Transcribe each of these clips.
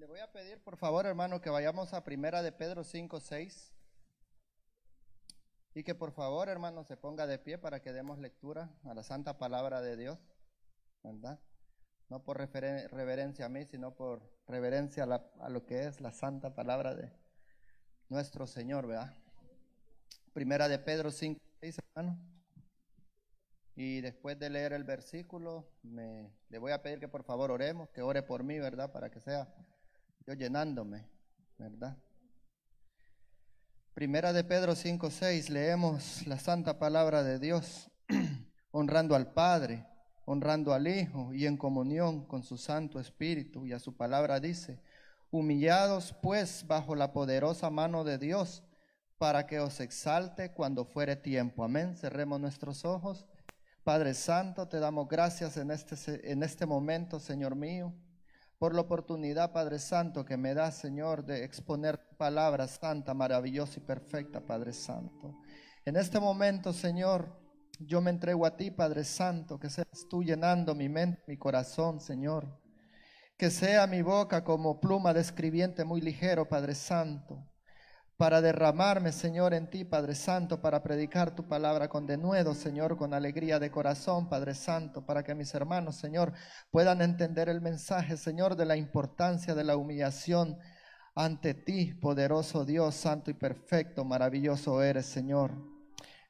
Le voy a pedir, por favor, hermano, que vayamos a Primera de Pedro 5:6 y que por favor, hermano, se ponga de pie para que demos lectura a la santa palabra de Dios, ¿verdad? No por reverencia a mí, sino por reverencia a lo que es la santa palabra de nuestro Señor, ¿verdad? Primera de Pedro 5:6, hermano. Y después de leer el versículo, le voy a pedir que por favor oremos, que ore por mí, ¿verdad? Para que sea yo llenándome, ¿verdad? Primera de Pedro 5:6, leemos la santa palabra de Dios, honrando al Padre, honrando al Hijo y en comunión con su Santo Espíritu. Y a su palabra dice: humillados pues bajo la poderosa mano de Dios, para que os exalte cuando fuere tiempo. Amén. Cerremos nuestros ojos. Padre Santo, te damos gracias en este momento, Señor mío, por la oportunidad, Padre Santo, que me das, Señor, de exponer tu palabra santa, maravillosa y perfecta, Padre Santo. En este momento, Señor, yo me entrego a ti, Padre Santo, que seas tú llenando mi mente, mi corazón, Señor. Que sea mi boca como pluma de escribiente muy ligero, Padre Santo, para derramarme, Señor, en ti, Padre Santo, para predicar tu palabra con denuedo, Señor, con alegría de corazón, Padre Santo, para que mis hermanos, Señor, puedan entender el mensaje, Señor, de la importancia de la humillación ante ti, poderoso Dios, santo y perfecto, maravilloso eres, Señor.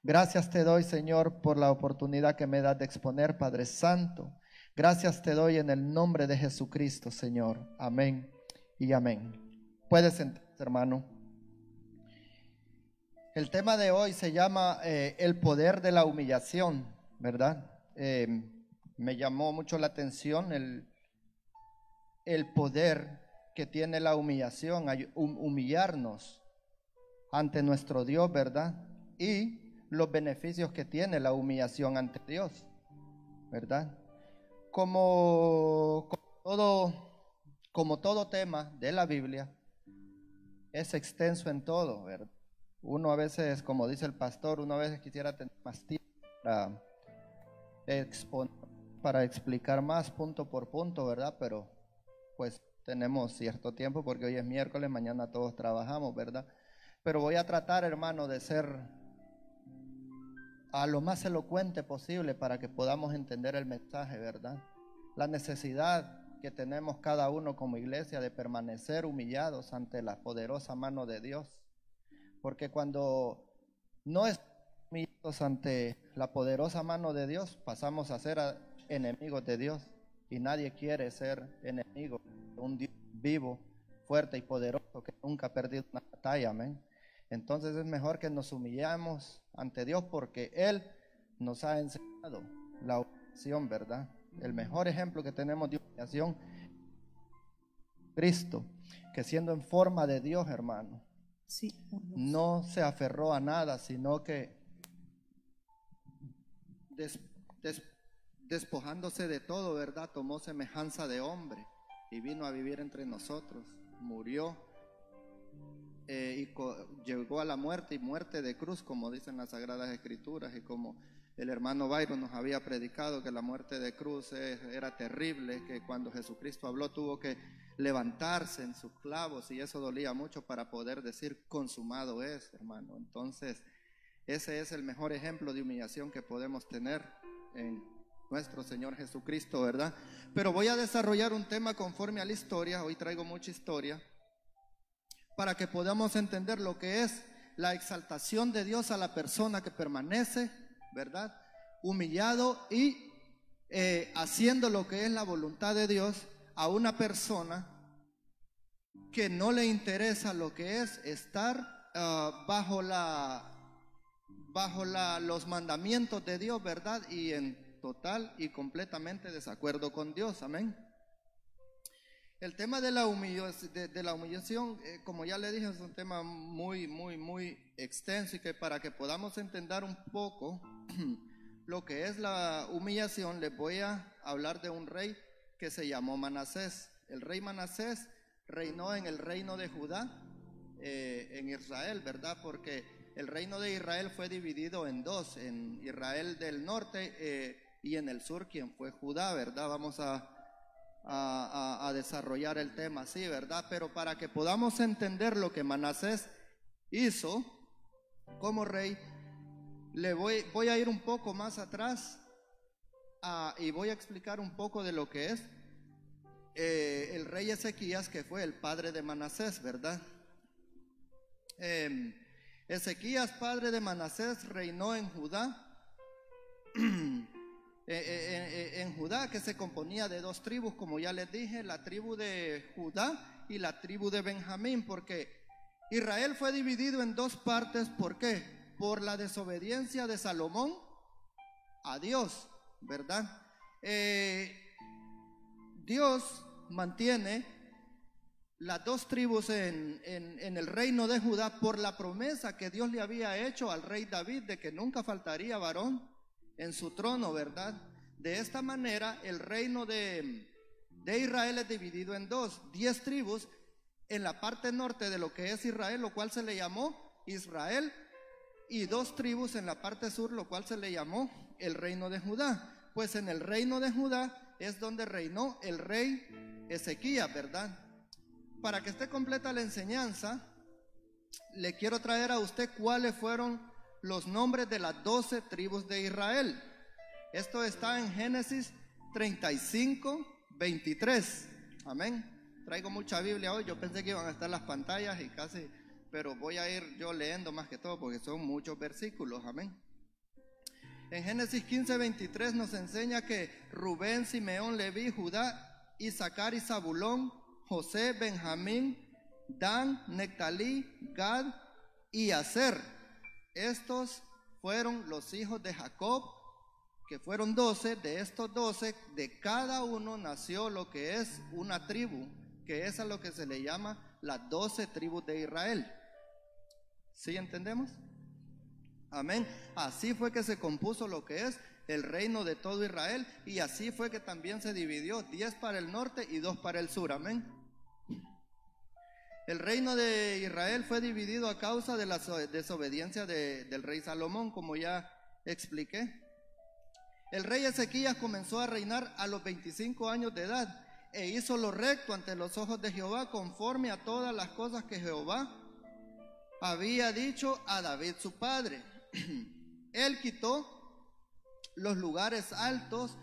Gracias te doy, Señor, por la oportunidad que me das de exponer, Padre Santo. Gracias te doy en el nombre de Jesucristo, Señor. Amén y amén. Puedes sentarse, hermano. El tema de hoy se llama el poder de la humillación, ¿verdad? Me llamó mucho la atención el poder que tiene la humillación, humillarnos ante nuestro Dios, ¿verdad? Y los beneficios que tiene la humillación ante Dios, ¿verdad? Como todo tema de la Biblia, es extenso en todo, ¿verdad? Uno a veces, como dice el pastor, uno a veces quisiera tener más tiempo para explicar más punto por punto, ¿verdad? Pero pues tenemos cierto tiempo porque hoy es miércoles, mañana todos trabajamos, ¿verdad? Pero voy a tratar, hermano, de ser a lo más elocuente posible para que podamos entender el mensaje, ¿verdad? La necesidad que tenemos cada uno como iglesia de permanecer humillados ante la poderosa mano de Dios. Porque cuando no estamos humillados ante la poderosa mano de Dios, pasamos a ser enemigos de Dios. Y nadie quiere ser enemigo de un Dios vivo, fuerte y poderoso que nunca ha perdido una batalla, amén. Entonces es mejor que nos humillamos ante Dios porque Él nos ha enseñado la humillación, ¿verdad? El mejor ejemplo que tenemos de humillación, Cristo, que siendo en forma de Dios, hermano, sí, no se aferró a nada, sino que despojándose de todo, ¿verdad? Tomó semejanza de hombre y vino a vivir entre nosotros, murió y llegó a la muerte y muerte de cruz, como dicen las Sagradas Escrituras, y como el hermano Byron nos había predicado que la muerte de cruz era terrible, que cuando Jesucristo habló tuvo que levantarse en sus clavos y eso dolía mucho para poder decir consumado es, hermano. Entonces ese es el mejor ejemplo de humillación que podemos tener en nuestro Señor Jesucristo, ¿verdad? Pero voy a desarrollar un tema conforme a la historia. Hoy traigo mucha historia para que podamos entender lo que es la exaltación de Dios a la persona que permanece, ¿verdad? Humillado y haciendo lo que es la voluntad de Dios a una persona que no le interesa lo que es estar bajo los mandamientos de Dios, ¿verdad? Y en total y completamente desacuerdo con Dios, amén. El tema de la humillación, como ya le dije, es un tema muy extenso y que para que podamos entender un poco lo que es la humillación, les voy a hablar de un rey que se llamó Manasés. El rey Manasés reinó en el reino de Judá, en Israel, ¿verdad? Porque el reino de Israel fue dividido en dos, en Israel del norte y en el sur, quien fue Judá, ¿verdad? Vamos a a desarrollar el tema, sí, ¿verdad? Pero para que podamos entender lo que Manasés hizo como rey, voy a ir un poco más atrás y voy a explicar un poco de lo que es el rey Ezequías, que fue el padre de Manasés, ¿verdad? Ezequías, padre de Manasés, reinó en Judá, en Judá, que se componía de dos tribus, como ya les dije, la tribu de Judá y la tribu de Benjamín, porque Israel fue dividido en dos partes. ¿Por qué? Por la desobediencia de Salomón a Dios, ¿verdad? Dios mantiene las dos tribus en el reino de Judá por la promesa que Dios le había hecho al rey David de que nunca faltaría varón en su trono, ¿verdad? De esta manera el reino de Israel es dividido en dos, 10 tribus en la parte norte de lo que es Israel, lo cual se le llamó Israel, y 2 tribus en la parte sur, lo cual se le llamó el reino de Judá. Pues en el reino de Judá es donde reinó el rey Ezequías, ¿verdad? Para que esté completa la enseñanza, le quiero traer a usted cuáles fueron los nombres de las 12 tribus de Israel. Esto está en Génesis 35, 23. Amén. Traigo mucha Biblia hoy. Yo pensé que iban a estar las pantallas y casi, pero voy a ir yo leyendo más que todo porque son muchos versículos. Amén. En Génesis 15, 23 nos enseña que Rubén, Simeón, Leví, Judá, Isaacar y Zabulón, José, Benjamín, Dan, Nectalí, Gad y Aser. Estos fueron los hijos de Jacob, que fueron 12. De estos 12, de cada uno nació lo que es una tribu, que es a lo que se le llama las 12 tribus de Israel. ¿Sí entendemos? Amén. Así fue que se compuso lo que es el reino de todo Israel, y así fue que también se dividió, 10 para el norte y 2 para el sur. Amén. El reino de Israel fue dividido a causa de la desobediencia del rey Salomón, como ya expliqué. El rey Ezequías comenzó a reinar a los 25 años de edad e hizo lo recto ante los ojos de Jehová, conforme a todas las cosas que Jehová había dicho a David su padre. Él quitó los lugares altos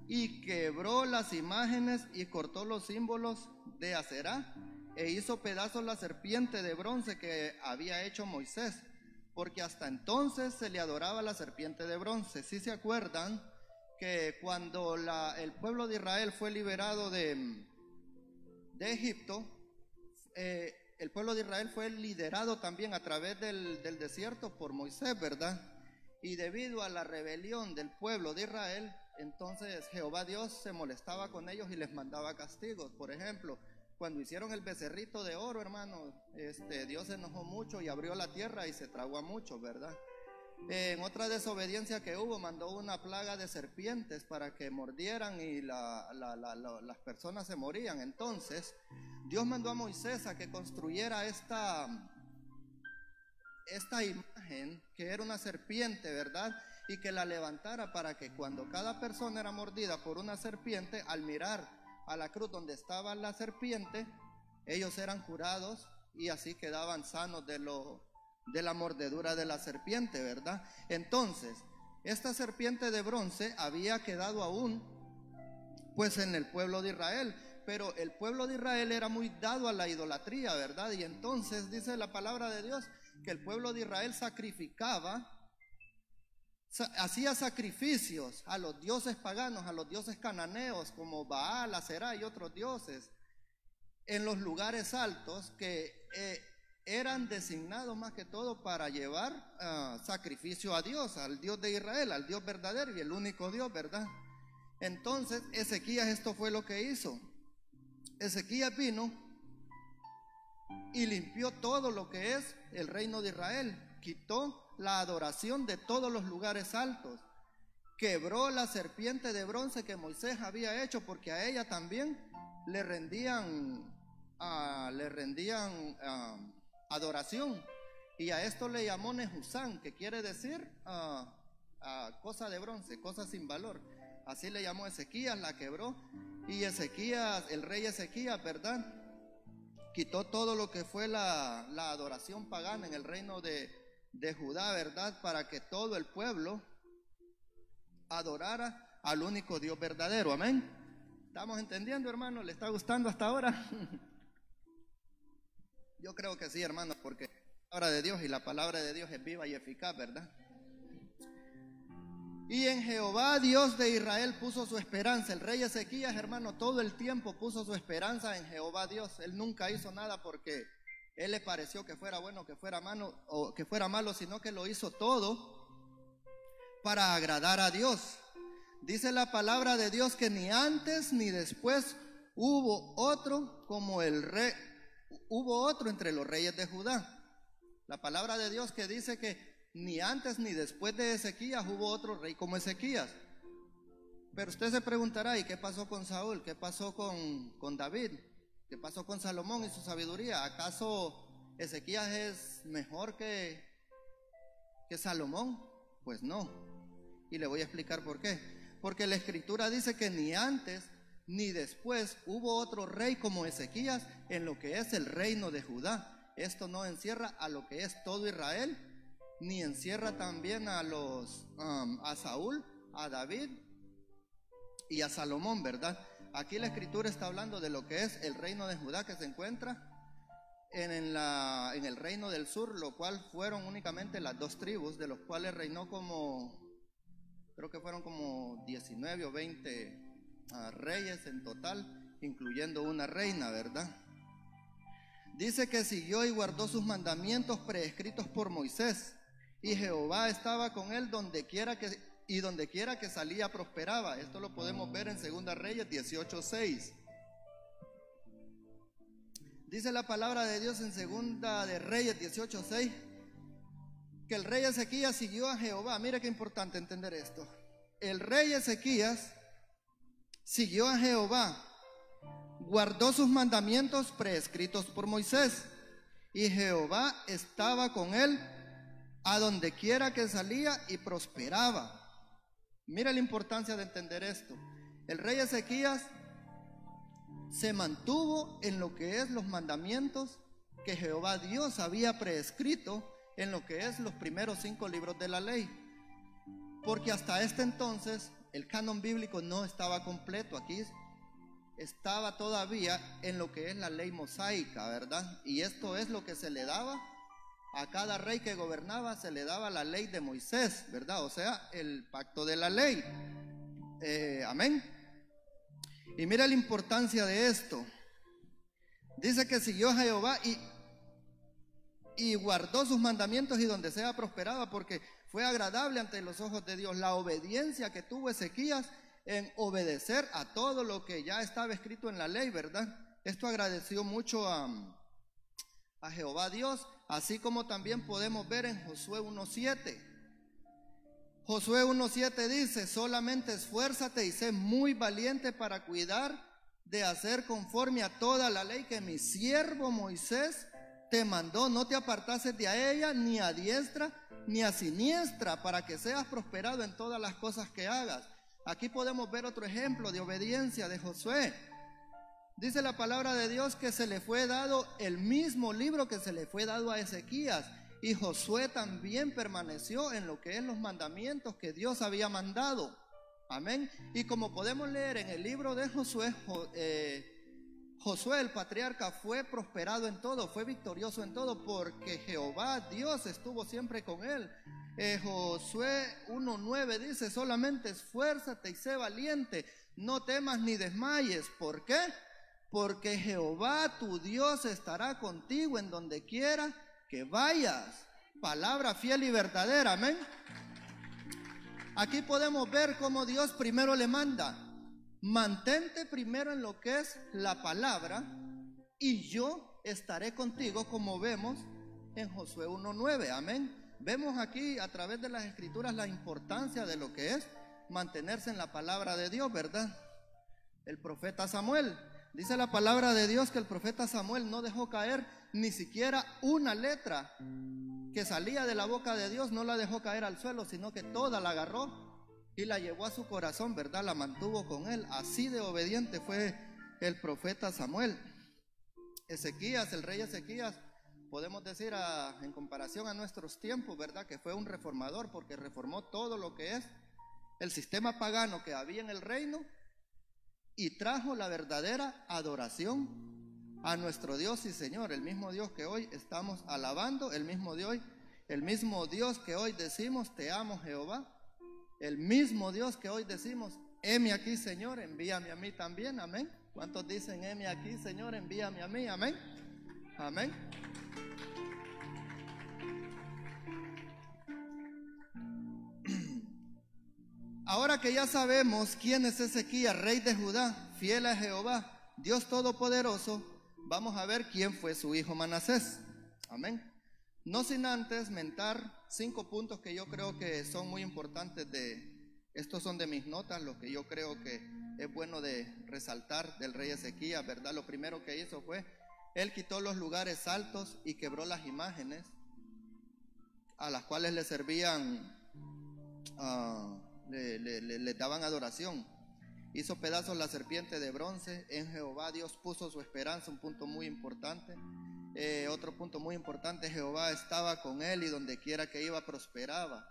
y quebró las imágenes y cortó los símbolos de Aserá, e hizo pedazos la serpiente de bronce que había hecho Moisés, porque hasta entonces se le adoraba la serpiente de bronce. ¿Sí se acuerdan que cuando el pueblo de Israel fue liberado de Egipto, el pueblo de Israel fue liderado también a través del desierto por Moisés, ¿verdad? Y debido a la rebelión del pueblo de Israel, entonces Jehová Dios se molestaba con ellos y les mandaba castigos. Por ejemplo, cuando hicieron el becerrito de oro, hermano, Dios se enojó mucho y abrió la tierra y se tragó a muchos, ¿verdad? En otra desobediencia que hubo, mandó una plaga de serpientes para que mordieran y las personas se morían. Entonces Dios mandó a Moisés a que construyera esta imagen, que era una serpiente, ¿verdad? Y que la levantara para que cuando cada persona era mordida por una serpiente, al mirar a la cruz donde estaba la serpiente, ellos eran curados y así quedaban sanos de la mordedura de la serpiente, ¿verdad? Entonces, esta serpiente de bronce había quedado aún pues en el pueblo de Israel, pero el pueblo de Israel era muy dado a la idolatría, ¿verdad? Y entonces dice la palabra de Dios que el pueblo de Israel hacía sacrificios a los dioses paganos, a los dioses cananeos como Baal, Aserá y otros dioses en los lugares altos que eran designados más que todo para llevar sacrificio a Dios, al Dios de Israel, al Dios verdadero y el único Dios, ¿verdad? Entonces Ezequías, esto fue lo que hizo. Ezequías vino y limpió todo lo que es el reino de Israel, quitó la adoración de todos los lugares altos, quebró la serpiente de bronce que Moisés había hecho, porque a ella también le rendían adoración, y a esto le llamó Nehusán, que quiere decir cosa de bronce, cosa sin valor. así le llamó Ezequías, la quebró. Y Ezequías, el rey Ezequías, ¿verdad?, quitó todo lo que fue la adoración pagana en el reino de Judá, ¿verdad?, para que todo el pueblo adorara al único Dios verdadero. Amén. ¿Estamos entendiendo, hermano? ¿Le está gustando hasta ahora? Yo creo que sí, hermano, porque la palabra de Dios, y la palabra de Dios es viva y eficaz, ¿verdad? Y en Jehová, Dios de Israel, puso su esperanza. El rey Ezequías, hermano, todo el tiempo puso su esperanza en Jehová Dios. Él nunca hizo nada porque él le pareció que fuera bueno, que fuera malo, o que fuera malo, sino que lo hizo todo para agradar a Dios. Dice la palabra de Dios que ni antes ni después hubo otro como el rey, hubo otro entre los reyes de Judá. La palabra de Dios que dice que ni antes ni después de Ezequías hubo otro rey como Ezequías. Pero usted se preguntará, ¿y qué pasó con Saúl? ¿Qué pasó con David? ¿Qué pasó con Salomón y su sabiduría? ¿Acaso Ezequías es mejor que Salomón? Pues no. Y le voy a explicar por qué. Porque la escritura dice que ni antes ni después hubo otro rey como Ezequías en lo que es el reino de Judá. Esto no encierra a lo que es todo Israel, ni encierra también a Saúl, a David y a Salomón, ¿verdad? Aquí la escritura está hablando de lo que es el reino de Judá, que se encuentra en el reino del sur, lo cual fueron únicamente las dos tribus, de los cuales reinó creo que fueron como 19 o 20 reyes en total, incluyendo una reina, ¿verdad? Dice que siguió y guardó sus mandamientos prescritos por Moisés, y Jehová estaba con él donde quiera que salía prosperaba. Esto lo podemos ver en 2 Reyes 18:6. Dice la palabra de Dios en 2 de Reyes 18:6 que el rey Ezequías siguió a Jehová. Mira qué importante entender esto. El rey Ezequías siguió a Jehová, guardó sus mandamientos prescritos por Moisés, y Jehová estaba con él a donde quiera que salía y prosperaba. Mira la importancia de entender esto. El rey Ezequías se mantuvo en lo que es los mandamientos que Jehová Dios había prescrito en lo que es los primeros 5 libros de la ley, porque hasta este entonces el canon bíblico no estaba completo. Aquí estaba todavía en lo que es la ley mosaica, ¿verdad? Y esto es lo que se le daba a cada rey que gobernaba, se le daba la ley de Moisés, ¿verdad? O sea, el pacto de la ley. Amén. Y mira la importancia de esto. Dice que siguió a Jehová y guardó sus mandamientos, y donde sea prosperaba, porque fue agradable ante los ojos de Dios. La obediencia que tuvo Ezequías en obedecer a todo lo que ya estaba escrito en la ley, ¿verdad? Esto agradeció mucho a Jehová Dios, así como también podemos ver en Josué 1:7. Josué 1:7 dice: solamente esfuérzate y sé muy valiente para cuidar de hacer conforme a toda la ley que mi siervo Moisés te mandó. No te apartases de ella ni a diestra ni a siniestra, para que seas prosperado en todas las cosas que hagas. Aquí podemos ver otro ejemplo de obediencia de Josué. Dice la palabra de Dios que se le fue dado el mismo libro que se le fue dado a Ezequías, y Josué también permaneció en lo que es los mandamientos que Dios había mandado. Amén. Y como podemos leer en el libro de Josué, Josué el patriarca fue prosperado en todo, fue victorioso en todo, porque Jehová Dios estuvo siempre con él. Josué 1:9 dice: solamente esfuérzate y sé valiente, no temas ni desmayes. ¿Por qué? Porque Jehová tu Dios estará contigo en donde quiera que vayas. Palabra fiel y verdadera, amén. Aquí podemos ver cómo Dios primero le manda: mantente primero en lo que es la palabra, y yo estaré contigo, como vemos en Josué 1:9, amén. Vemos aquí a través de las escrituras la importancia de lo que es mantenerse en la palabra de Dios, ¿verdad? El profeta Samuel, dice la palabra de Dios que el profeta Samuel no dejó caer ni siquiera una letra que salía de la boca de Dios, no la dejó caer al suelo, sino que toda la agarró y la llevó a su corazón, ¿verdad? La mantuvo con él. Así de obediente fue el profeta Samuel. Ezequías, el rey Ezequías, podemos decir en comparación a nuestros tiempos, ¿verdad? Que fue un reformador, porque reformó todo lo que es el sistema pagano que había en el reino y trajo la verdadera adoración a nuestro Dios y Señor, el mismo Dios que hoy estamos alabando, el mismo Dios que hoy decimos, te amo Jehová, el mismo Dios que hoy decimos, heme aquí Señor, envíame a mí también, amén. ¿Cuántos dicen, heme aquí Señor, envíame a mí, amén? Amén. Ahora que ya sabemos quién es Ezequías, rey de Judá, fiel a Jehová, Dios Todopoderoso, vamos a ver quién fue su hijo Manasés. Amén. No sin antes mentar 5 puntos que yo creo que son muy importantes estos son de mis notas, lo que yo creo que es bueno de resaltar del rey Ezequías, ¿verdad? Lo primero que hizo fue, él quitó los lugares altos y quebró las imágenes a las cuales le servían, le daban adoración. Hizo pedazos la serpiente de bronce. En Jehová Dios puso su esperanza, un punto muy importante. Otro punto muy importante, Jehová estaba con él y donde quiera que iba prosperaba.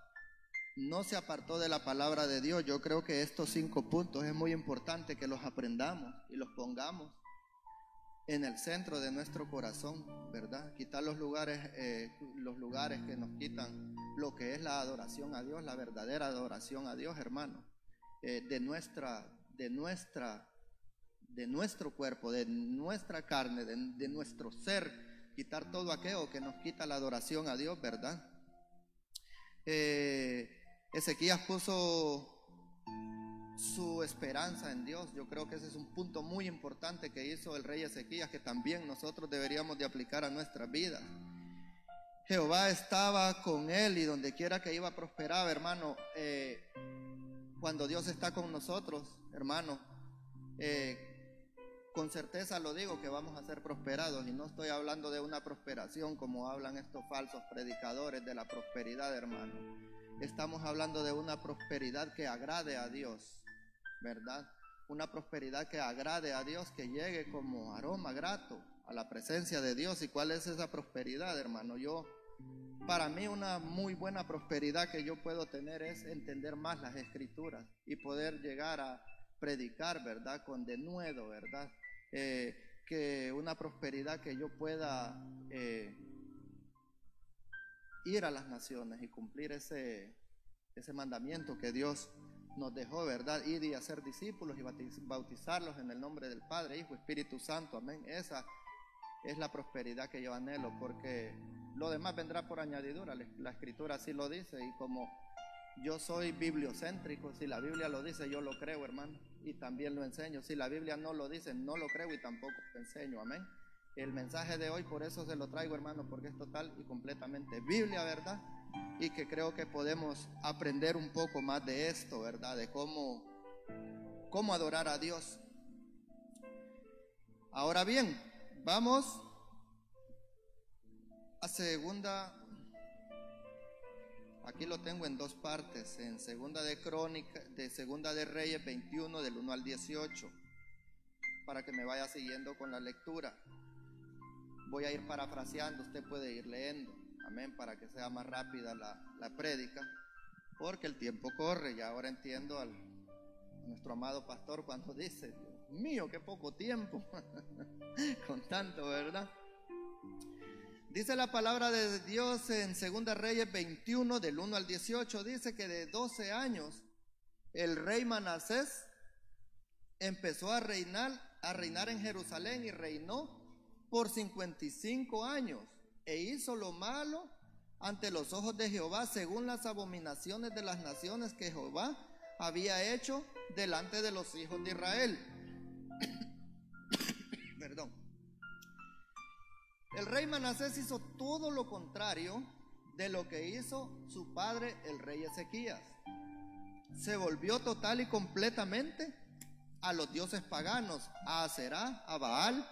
No se apartó de la palabra de Dios. Yo creo que estos 5 puntos es muy importante que los aprendamos y los pongamos en el centro de nuestro corazón, ¿verdad? Quitar los lugares que nos quitan lo que es la adoración a Dios, la verdadera adoración a Dios, hermano, de nuestro cuerpo, de nuestra carne, de nuestro ser, quitar todo aquello que nos quita la adoración a Dios, ¿verdad? Ezequías puso su esperanza en Dios. Yo creo que ese es un punto muy importante que hizo el rey Ezequías, que también nosotros deberíamos de aplicar a nuestras vidas. Jehová estaba con él y donde quiera que iba prosperaba, hermano. Cuando Dios está con nosotros, hermano, con certeza lo digo que vamos a ser prosperados, y no estoy hablando de una prosperación como hablan estos falsos predicadores de la prosperidad, hermano. Estamos hablando de una prosperidad que agrade a Dios, ¿verdad? Una prosperidad que agrade a Dios, que llegue como aroma grato a la presencia de Dios. ¿Y cuál es esa prosperidad, hermano? Para mí una muy buena prosperidad que yo puedo tener es entender más las Escrituras y poder llegar a predicar, ¿verdad? Con denuedo, ¿verdad? Que una prosperidad que yo pueda ir a las naciones y cumplir ese mandamiento que Dios nos dejó, ¿verdad? Ir y hacer discípulos y bautizarlos en el nombre del Padre, Hijo, Espíritu Santo, amén. Esa es la prosperidad que yo anhelo, porque lo demás vendrá por añadidura. La Escritura así lo dice, y como yo soy bibliocéntrico, si la Biblia lo dice, yo lo creo, hermano, y también lo enseño. Si la Biblia no lo dice, no lo creo y tampoco lo enseño, amén. El mensaje de hoy, por eso se lo traigo, hermano, porque es total y completamente Biblia, ¿verdad? Y que creo que podemos aprender un poco más de esto, ¿verdad? De cómo adorar a Dios. Ahora bien, vamos a segunda. Aquí lo tengo en 2 partes, en segunda de Reyes 21 del 1 al 18, para que me vaya siguiendo con la lectura. Voy a ir parafraseando, usted puede ir leyendo, amén, para que sea más rápida la prédica, porque el tiempo corre. Y ahora entiendo a nuestro amado pastor cuando dice, Dios mío, qué poco tiempo, con tanto, ¿verdad? Dice la palabra de Dios en 2 Reyes 21 del 1 al 18, dice que de 12 años el rey Manasés empezó a reinar en Jerusalén, y reinó por 55 años, e hizo lo malo ante los ojos de Jehová, según las abominaciones de las naciones que Jehová había hecho delante de los hijos de Israel. Perdón. El rey Manasés hizo todo lo contrario de lo que hizo su padre, el rey Ezequías. Se volvió total y completamente a los dioses paganos, a Aserá, a Baal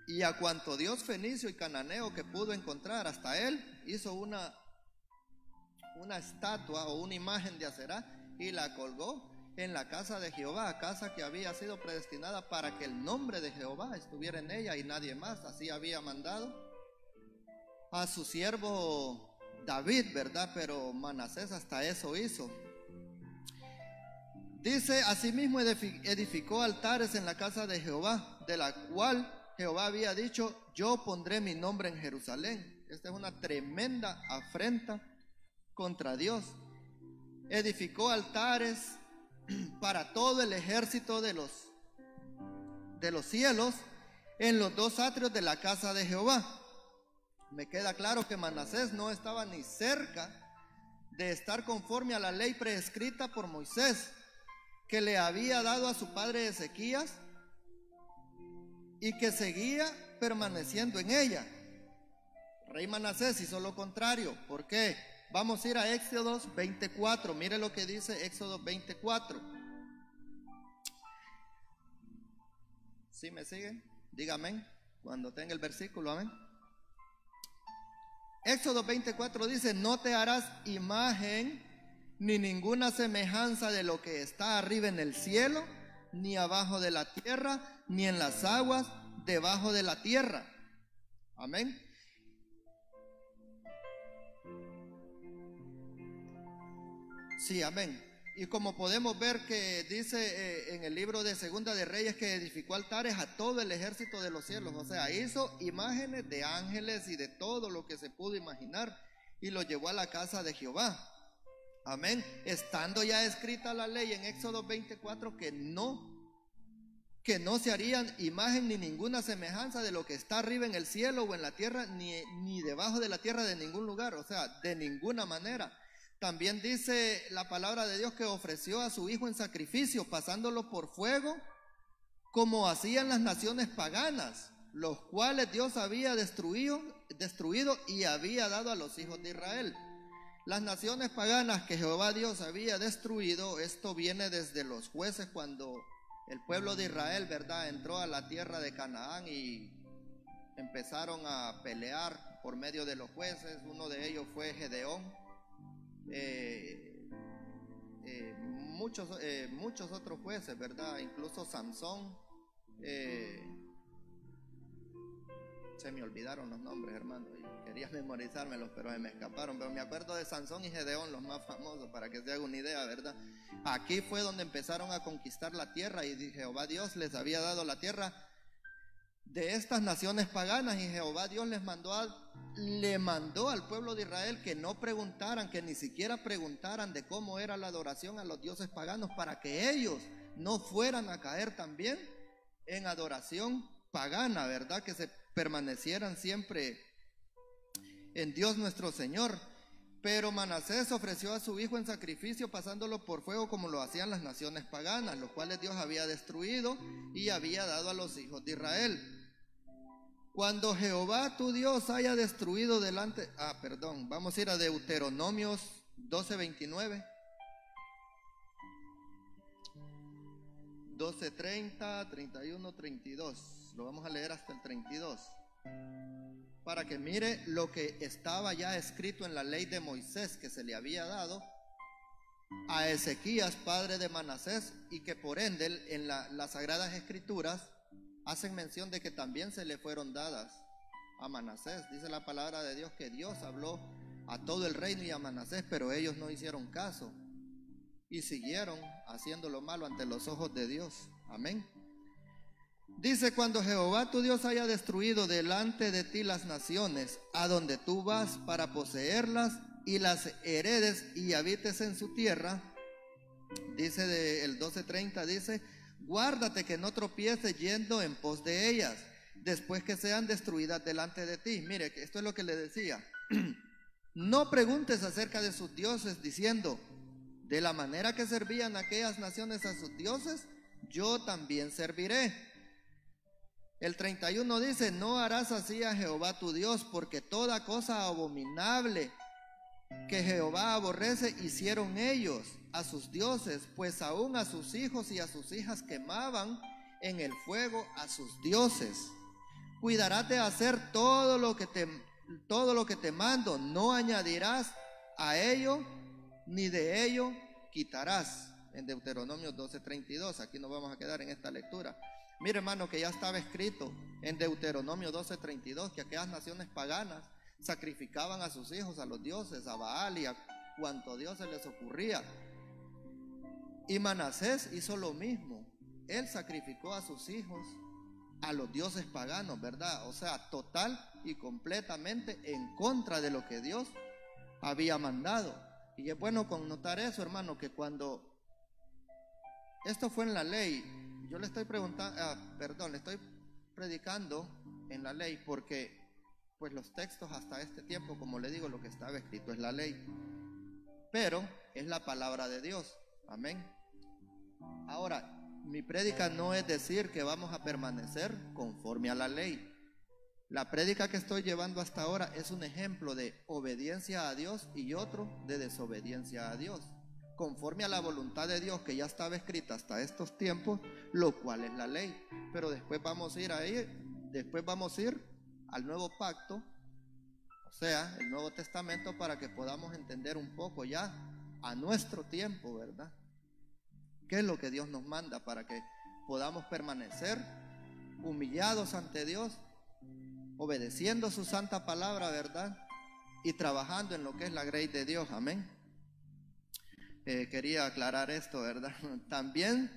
y a cuanto dios fenicio y cananeo que pudo encontrar. Hasta él hizo una una estatua o una imagen de Aserá y la colgó en la casa de Jehová, casa que había sido predestinada para que el nombre de Jehová estuviera en ella y nadie más. Así había mandado a su siervo David, ¿verdad? Pero Manasés hasta eso hizo. Dice, asimismo edificó altares en la casa de Jehová, de la cual Jehová había dicho, yo pondré mi nombre en Jerusalén. Esta es una tremenda afrenta contra Dios. Edificó altares para todo el ejército de los cielos en los dos atrios de la casa de Jehová. Me queda claro que Manasés no estaba ni cerca de estar conforme a la ley prescrita por Moisés, que le había dado a su padre Ezequías y que seguía permaneciendo en ella. Rey Manasés hizo lo contrario. ¿Por qué? Vamos a ir a Éxodo 24. Mire lo que dice Éxodo 24. ¿Sí me siguen? Dígame cuando tenga el versículo, amén. Éxodo 24 dice, no te harás imagen ni ninguna semejanza de lo que está arriba en el cielo, ni abajo de la tierra, ni en las aguas debajo de la tierra. Amén. Sí, amén. Y como podemos ver que dice en el libro de Segunda de Reyes que edificó altares a todo el ejército de los cielos, o sea, hizo imágenes de ángeles y de todo lo que se pudo imaginar y lo llevó a la casa de Jehová. Amén. Estando ya escrita la ley en Éxodo 24 que no se harían imagen ni ninguna semejanza de lo que está arriba en el cielo o en la tierra, ni debajo de la tierra de ningún lugar, o sea, de ninguna manera. También dice la palabra de Dios que ofreció a su hijo en sacrificio, pasándolo por fuego, como hacían las naciones paganas, los cuales Dios había destruido y había dado a los hijos de Israel. Las naciones paganas que Jehová Dios había destruido, esto viene desde los jueces cuando el pueblo de Israel, ¿verdad?, entró a la tierra de Canaán y empezaron a pelear por medio de los jueces. Uno de ellos fue Gedeón. Muchos otros jueces, ¿verdad? Incluso Sansón. Se me olvidaron los nombres, hermano. Quería memorizármelos, pero se me escaparon. Pero me acuerdo de Sansón y Gedeón, los más famosos, para que se haga una idea, ¿verdad? Aquí fue donde empezaron a conquistar la tierra y Jehová Dios les había dado la tierra de estas naciones paganas, y Jehová Dios le mandó al pueblo de Israel que no preguntaran, que ni siquiera preguntaran de cómo era la adoración a los dioses paganos, para que ellos no fueran a caer también en adoración pagana, ¿verdad? Que se permanecieran siempre en Dios nuestro Señor. Pero Manasés ofreció a su hijo en sacrificio, pasándolo por fuego como lo hacían las naciones paganas, los cuales Dios había destruido y había dado a los hijos de Israel. Cuando Jehová tu Dios haya destruido delante... vamos a ir a Deuteronomios 12:29. 12:30, 31, 32. Lo vamos a leer hasta el 32. Para que mire lo que estaba ya escrito en la ley de Moisés que se le había dado a Ezequías, padre de Manasés, y que por ende en las Sagradas Escrituras hacen mención de que también se le fueron dadas a Manasés. Dice la palabra de Dios que Dios habló a todo el reino y a Manasés, pero ellos no hicieron caso y siguieron haciendo lo malo ante los ojos de Dios. Amén. Dice, cuando Jehová tu Dios haya destruido delante de ti las naciones a donde tú vas para poseerlas y las heredes y habites en su tierra, dice el 12:30, dice, guárdate que no tropieces yendo en pos de ellas, después que sean destruidas delante de ti. Mire, esto es lo que le decía. No preguntes acerca de sus dioses, diciendo, de la manera que servían aquellas naciones a sus dioses, yo también serviré. El 31 dice, no harás así a Jehová tu Dios, porque toda cosa abominable que Jehová aborrece hicieron ellos a sus dioses, pues aún a sus hijos y a sus hijas quemaban en el fuego a sus dioses. Cuidarás de hacer todo lo que te mando, no añadirás a ello ni de ello quitarás. En Deuteronomio 12:32, aquí nos vamos a quedar en esta lectura. Mire, hermano, que ya estaba escrito en Deuteronomio 12:32 que aquellas naciones paganas sacrificaban a sus hijos a los dioses, a Baal y a cuanto Dios se les ocurría. Y Manasés hizo lo mismo. Él sacrificó a sus hijos a los dioses paganos, ¿verdad? O sea, total y completamente en contra de lo que Dios había mandado. Y es bueno connotar eso, hermano, que cuando esto fue en la ley, yo le estoy preguntando, le estoy predicando en la ley porque pues los textos hasta este tiempo, como le digo, lo que estaba escrito es la ley, pero es la palabra de Dios. Amén. Ahora, mi prédica no es decir que vamos a permanecer conforme a la ley. La prédica que estoy llevando hasta ahora es un ejemplo de obediencia a Dios y otro de desobediencia a Dios, conforme a la voluntad de Dios que ya estaba escrita hasta estos tiempos, lo cual es la ley. Pero después vamos a ir al nuevo pacto, o sea, el Nuevo Testamento, para que podamos entender un poco ya a nuestro tiempo, ¿verdad? ¿Qué es lo que Dios nos manda para que podamos permanecer humillados ante Dios, obedeciendo su santa palabra, ¿verdad? Y trabajando en lo que es la grey de Dios? Amén. Quería aclarar esto, ¿verdad? También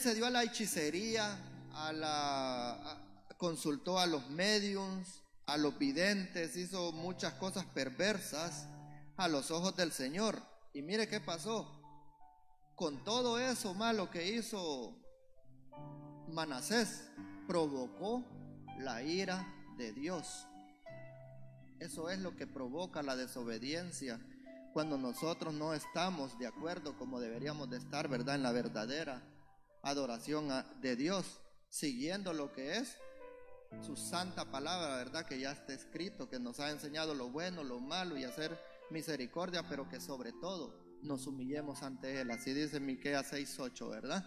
se dio a la hechicería, consultó a los médiums, a los videntes, hizo muchas cosas perversas a los ojos del Señor. Y mire qué pasó. Con todo eso malo que hizo Manasés, provocó la ira de Dios. Eso es lo que provoca la desobediencia, cuando nosotros no estamos de acuerdo como deberíamos de estar, ¿verdad?, en la verdadera adoración de Dios, siguiendo lo que es su santa palabra, ¿verdad?, que ya está escrito, que nos ha enseñado lo bueno, lo malo y hacer misericordia, pero que sobre todo nos humillemos ante Él. Así dice Miqueas 6:8, ¿verdad?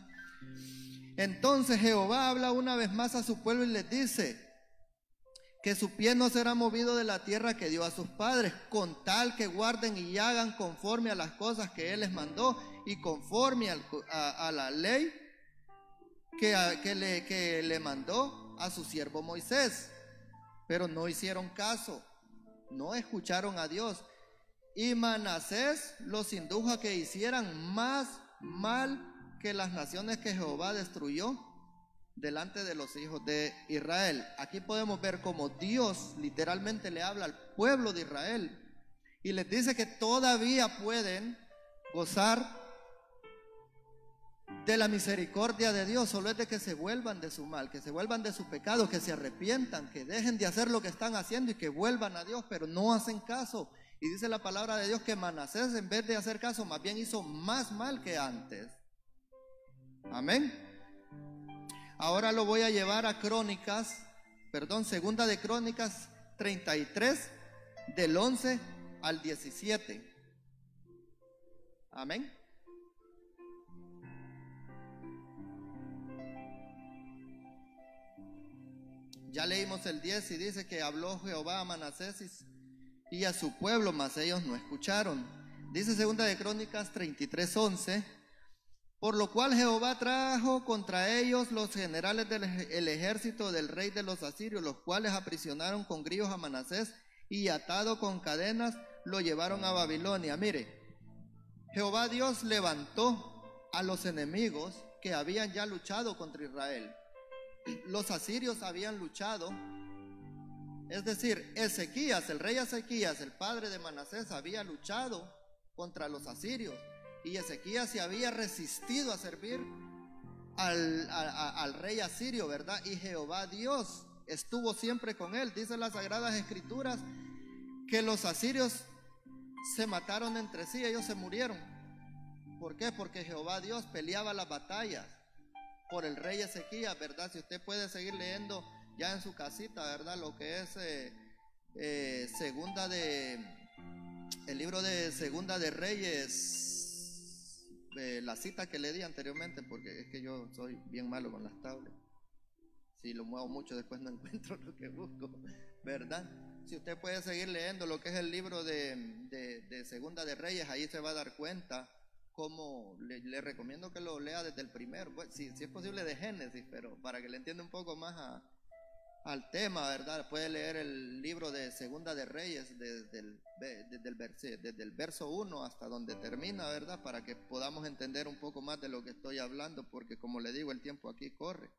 Entonces Jehová habla una vez más a su pueblo y les dice que su pie no será movido de la tierra que dio a sus padres, con tal que guarden y hagan conforme a las cosas que Él les mandó y conforme a la ley que le mandó a su siervo Moisés. Pero no hicieron caso, no escucharon a Dios. Y Manasés los indujo a que hicieran más mal que las naciones que Jehová destruyó delante de los hijos de Israel. Aquí podemos ver cómo Dios literalmente le habla al pueblo de Israel y les dice que todavía pueden gozar de la misericordia de Dios, solo es de que se vuelvan de su mal, que se vuelvan de su pecado, que se arrepientan, que dejen de hacer lo que están haciendo y que vuelvan a Dios, pero no hacen caso. Y dice la palabra de Dios que Manasés, en vez de hacer caso, más bien hizo más mal que antes. Amén. Ahora lo voy a llevar a Segunda de Crónicas 33, del 11 al 17. Amén. Ya leímos el 10 y dice que habló Jehová a Manasés y a su pueblo, mas ellos no escucharon. Dice Segunda de Crónicas 33:11: por lo cual Jehová trajo contra ellos los generales del ejército del rey de los asirios, los cuales aprisionaron con grillos a Manasés y atado con cadenas lo llevaron a Babilonia. Mire, Jehová Dios levantó a los enemigos que habían ya luchado contra Israel. Los asirios habían luchado, es decir, Ezequías, el rey Ezequías, el padre de Manasés, había luchado contra los asirios. Y Ezequías se había resistido a servir al rey asirio, ¿verdad? Y Jehová Dios estuvo siempre con él. Dice las Sagradas Escrituras que los asirios se mataron entre sí, ellos se murieron. ¿Por qué? Porque Jehová Dios peleaba las batallas por el rey Ezequías, ¿verdad? Si usted puede seguir leyendo ya en su casita, ¿verdad? Lo que es el libro de Segunda de Reyes, la cita que le di anteriormente, porque es que yo soy bien malo con las tablas. Si lo muevo mucho después no encuentro lo que busco, ¿verdad? Si usted puede seguir leyendo lo que es el libro de Segunda de Reyes, ahí se va a dar cuenta cómo, le recomiendo que lo lea desde el primero, pues, si es posible de Génesis, pero para que le entienda un poco más al tema, ¿verdad? Puede leer el libro de Segunda de Reyes desde el verso 1 hasta donde termina, ¿verdad? Para que podamos entender un poco más de lo que estoy hablando, porque como le digo, el tiempo aquí corre.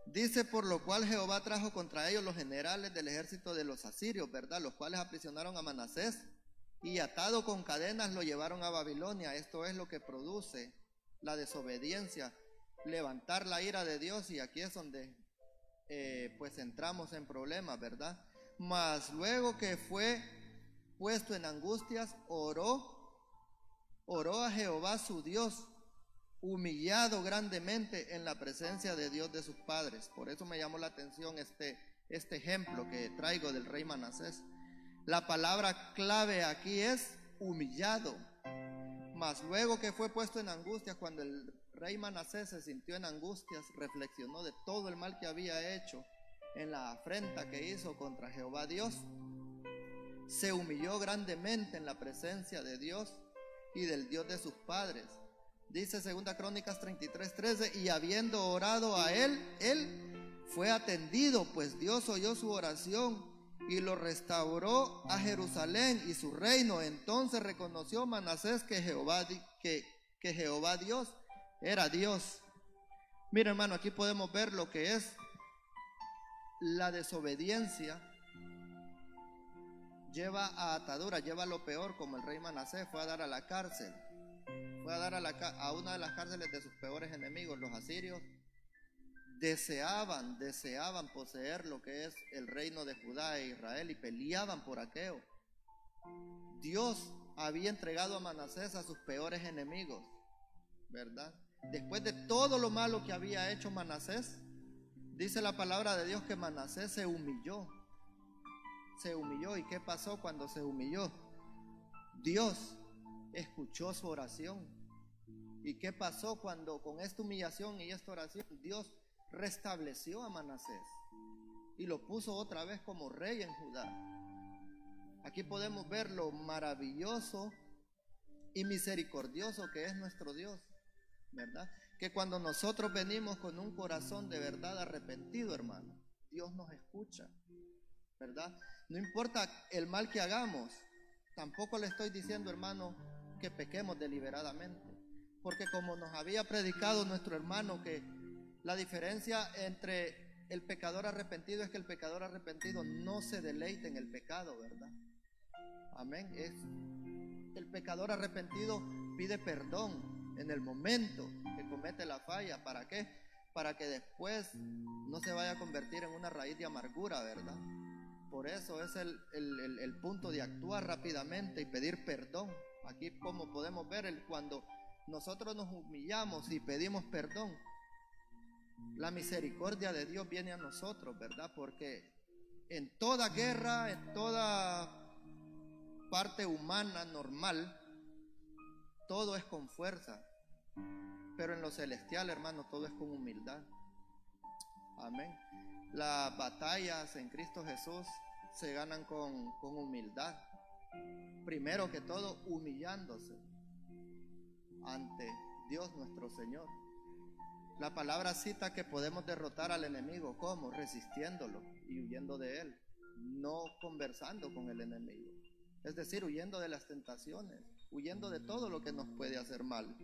Dice, por lo cual Jehová trajo contra ellos los generales del ejército de los asirios, ¿verdad? Los cuales aprisionaron a Manasés y atado con cadenas lo llevaron a Babilonia. Esto es lo que produce la desobediencia, levantar la ira de Dios, y aquí es donde pues entramos en problemas, ¿verdad? Mas luego que fue puesto en angustias, oró a Jehová su Dios, humillado grandemente en la presencia de Dios de sus padres. Por eso me llamó la atención este ejemplo que traigo del rey Manasés. La palabra clave aquí es humillado. Mas luego que fue puesto en angustias, cuando el rey Manasés se sintió en angustias, reflexionó de todo el mal que había hecho, en la afrenta que hizo contra Jehová Dios, se humilló grandemente en la presencia de Dios y del Dios de sus padres. Dice 2 Crónicas 33:13, y habiendo orado a él fue atendido, pues Dios oyó su oración y lo restauró a Jerusalén y su reino. Entonces reconoció Manasés que Jehová Dios era Dios. Mira, hermano, aquí podemos ver lo que es la desobediencia. Lleva a atadura, lleva lo peor, como el rey Manasés fue a dar a la cárcel. Fue a dar a una de las cárceles de sus peores enemigos. Los asirios deseaban poseer lo que es el reino de Judá e Israel y peleaban por aquello. Dios había entregado a Manasés a sus peores enemigos, ¿verdad? Después de todo lo malo que había hecho Manasés, dice la palabra de Dios que Manasés se humilló. ¿Y qué pasó cuando se humilló? Dios escuchó su oración. ¿Y qué pasó cuando con esta humillación y esta oración Dios restableció a Manasés y lo puso otra vez como rey en Judá? Aquí podemos ver lo maravilloso y misericordioso que es nuestro Dios, ¿verdad? Que cuando nosotros venimos con un corazón de verdad arrepentido, hermano, Dios nos escucha, ¿verdad? No importa el mal que hagamos. Tampoco le estoy diciendo, hermano, que pequemos deliberadamente, porque como nos había predicado nuestro hermano, que la diferencia entre el pecador arrepentido es que el pecador arrepentido no se deleita en el pecado, ¿verdad? Amén. El pecador arrepentido pide perdón en el momento que comete la falla. ¿Para qué? Para que después no se vaya a convertir en una raíz de amargura, ¿verdad? Por eso es el punto de actuar rápidamente y pedir perdón. Aquí, como podemos ver, cuando nosotros nos humillamos y pedimos perdón, la misericordia de Dios viene a nosotros, ¿verdad? Porque en toda guerra, en toda parte humana normal, todo es con fuerza, pero en lo celestial, hermano, todo es con humildad. Amén. Las batallas en Cristo Jesús se ganan con humildad. Primero que todo, humillándose ante Dios nuestro Señor. La palabra cita que podemos derrotar al enemigo. ¿Cómo? Resistiéndolo y huyendo de él, no conversando con el enemigo. Es decir, huyendo de las tentaciones, huyendo de todo lo que nos puede hacer mal,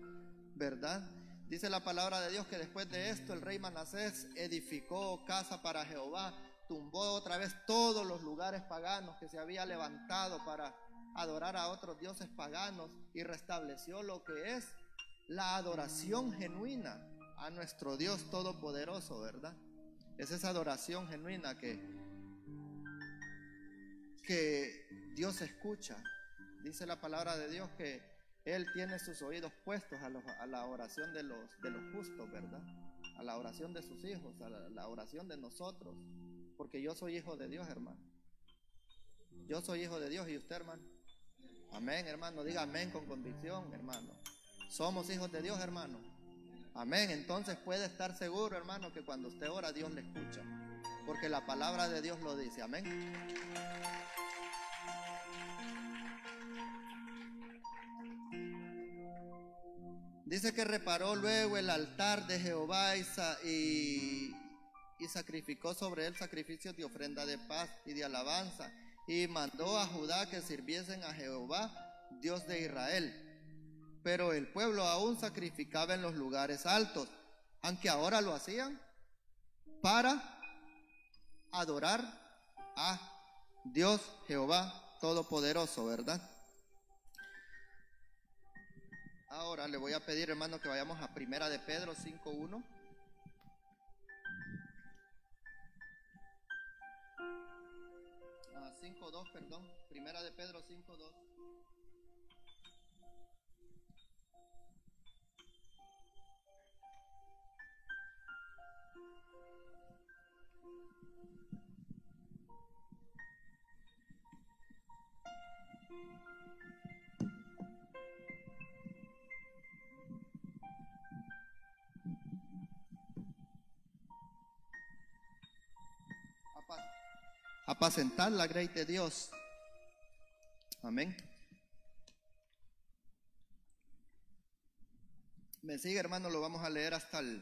¿verdad? Dice la palabra de Dios que después de esto el rey Manasés edificó casa para Jehová, tumbó otra vez todos los lugares paganos que se había levantado para adorar a otros dioses paganos y restableció lo que es la adoración genuina a nuestro Dios todopoderoso, ¿verdad? Es esa adoración genuina que Dios escucha. Dice la palabra de Dios que Él tiene sus oídos puestos a la oración de los justos, ¿verdad? A la oración de sus hijos, a la oración de nosotros. Porque yo soy hijo de Dios, hermano. Yo soy hijo de Dios, ¿y usted, hermano? Amén, hermano. Diga amén con convicción, hermano. Somos hijos de Dios, hermano. Amén. Entonces puede estar seguro, hermano, que cuando usted ora, Dios le escucha, porque la palabra de Dios lo dice. Amén. Dice que reparó luego el altar de Jehová y sacrificó sobre él sacrificios de ofrenda de paz y de alabanza, y mandó a Judá que sirviesen a Jehová, Dios de Israel. Pero el pueblo aún sacrificaba en los lugares altos, aunque ahora lo hacían para adorar a Dios Jehová Todopoderoso, ¿verdad? Ahora le voy a pedir, hermano, que vayamos a Primera de Pedro 5:1. Ah, 5:2, perdón. Primera de Pedro 5:2. Apacentar la grey de Dios. Amén. Me sigue, hermano, lo vamos a leer hasta el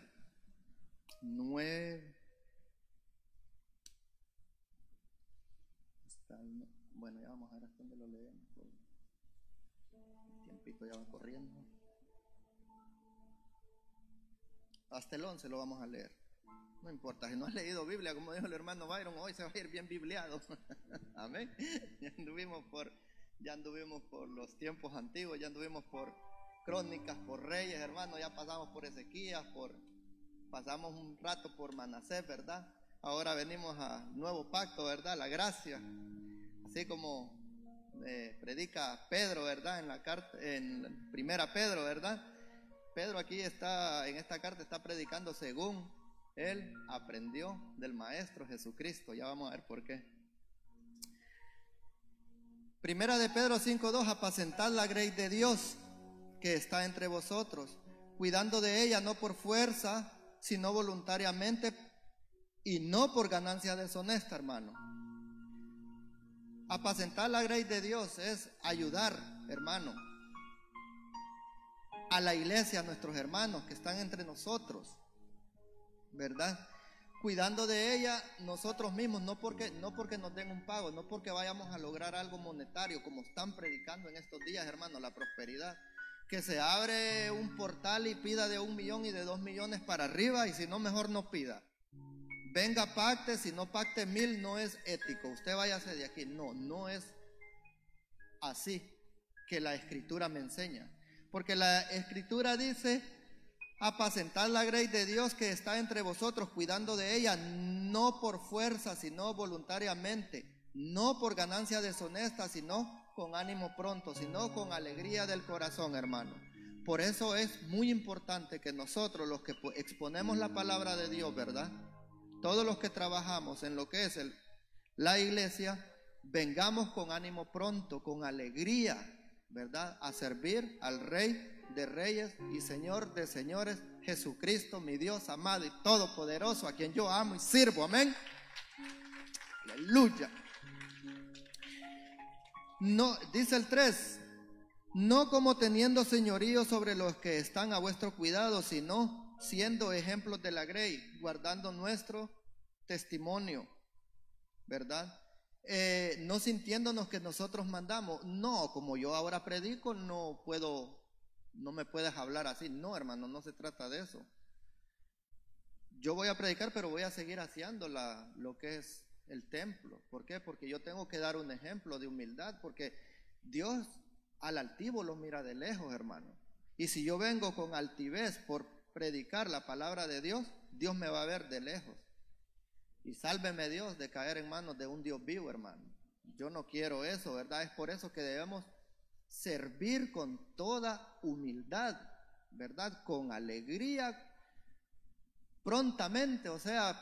9. Bueno, ya vamos a ver hasta dónde lo leemos. El tiempito ya va corriendo. Hasta el 11 lo vamos a leer. No importa, si no has leído Biblia, como dijo el hermano Byron, hoy se va a ir bien bibliado. Amén. Ya anduvimos por los tiempos antiguos, ya anduvimos por Crónicas, por Reyes, hermano, ya pasamos por Ezequías, pasamos un rato por Manasés, ¿verdad? Ahora venimos a Nuevo Pacto, ¿verdad? La gracia. Así como predica Pedro, ¿verdad? En la carta, en Primera Pedro, ¿verdad? Pedro aquí está, en esta carta está predicando según él aprendió del Maestro Jesucristo. Ya vamos a ver por qué. Primera de Pedro 5:2. Apacentad la grey de Dios que está entre vosotros, cuidando de ella no por fuerza, sino voluntariamente, y no por ganancia deshonesta, hermano. Apacentar la grey de Dios es ayudar, hermano, a la iglesia, a nuestros hermanos que están entre nosotros, ¿verdad? Cuidando de ella nosotros mismos, no porque nos den un pago, no porque vayamos a lograr algo monetario, como están predicando en estos días, hermano, la prosperidad, que se abre un portal y pida de 1 millón y de 2 millones para arriba, y si no, mejor no pida. Venga, pacte, si no pacte 1000, no es ético, usted váyase de aquí. No es así que la Escritura me enseña, porque la Escritura dice: apacentad la grey de Dios que está entre vosotros, cuidando de ella no por fuerza, sino voluntariamente, no por ganancia deshonesta, sino con ánimo pronto, sino con alegría del corazón, hermano. Por eso es muy importante que nosotros, los que exponemos la palabra de Dios, ¿verdad?, todos los que trabajamos en lo que es la iglesia, vengamos con ánimo pronto, con alegría, ¿verdad?, a servir al Rey de Reyes y Señor de Señores, Jesucristo, mi Dios amado y todopoderoso, a quien yo amo y sirvo. Amén. Aleluya. No, dice el 3, no como teniendo señorío sobre los que están a vuestro cuidado, sino siendo ejemplos de la grey, guardando nuestro testimonio, ¿verdad? No sintiéndonos que nosotros mandamos. No, como yo ahora predico, no me puedes hablar así. No, hermano, no se trata de eso. Yo voy a predicar, pero voy a seguir haciendo lo que es el templo. ¿Por qué? Porque yo tengo que dar un ejemplo de humildad, porque Dios al altivo lo mira de lejos, hermano. Y si yo vengo con altivez por predicar la palabra de Dios, Dios me va a ver de lejos. Y sálveme Dios de caer en manos de un Dios vivo, hermano. Yo no quiero eso, ¿verdad? Es por eso que debemos servir con toda humildad, ¿verdad? Con alegría, prontamente, o sea,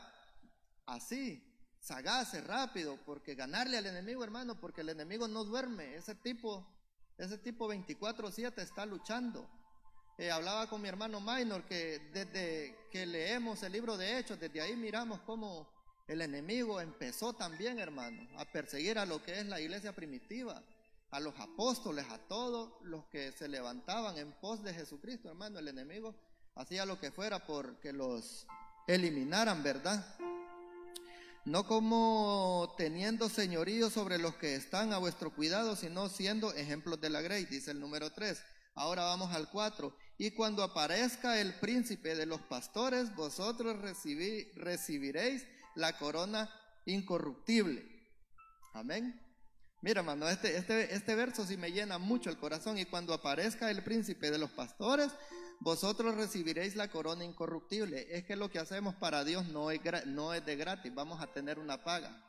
así, sagaces, rápido, porque ganarle al enemigo, hermano, porque el enemigo no duerme. Ese tipo 24/7 está luchando. Hablaba con mi hermano Minor que desde que leemos el libro de Hechos, desde ahí miramos cómo el enemigo empezó también, hermano, a perseguir a lo que es la iglesia primitiva, a los apóstoles, a todos los que se levantaban en pos de Jesucristo, hermano. El enemigo hacía lo que fuera porque los eliminaran, ¿verdad? No como teniendo señorío sobre los que están a vuestro cuidado, sino siendo ejemplos de la grey, dice el número 3. Ahora vamos al 4. Y cuando aparezca el príncipe de los pastores, vosotros recibiréis la corona incorruptible. Amén. Mira, hermano, este verso sí me llena mucho el corazón. Y cuando aparezca el príncipe de los pastores, vosotros recibiréis la corona incorruptible. Es que lo que hacemos para Dios no es de gratis, vamos a tener una paga.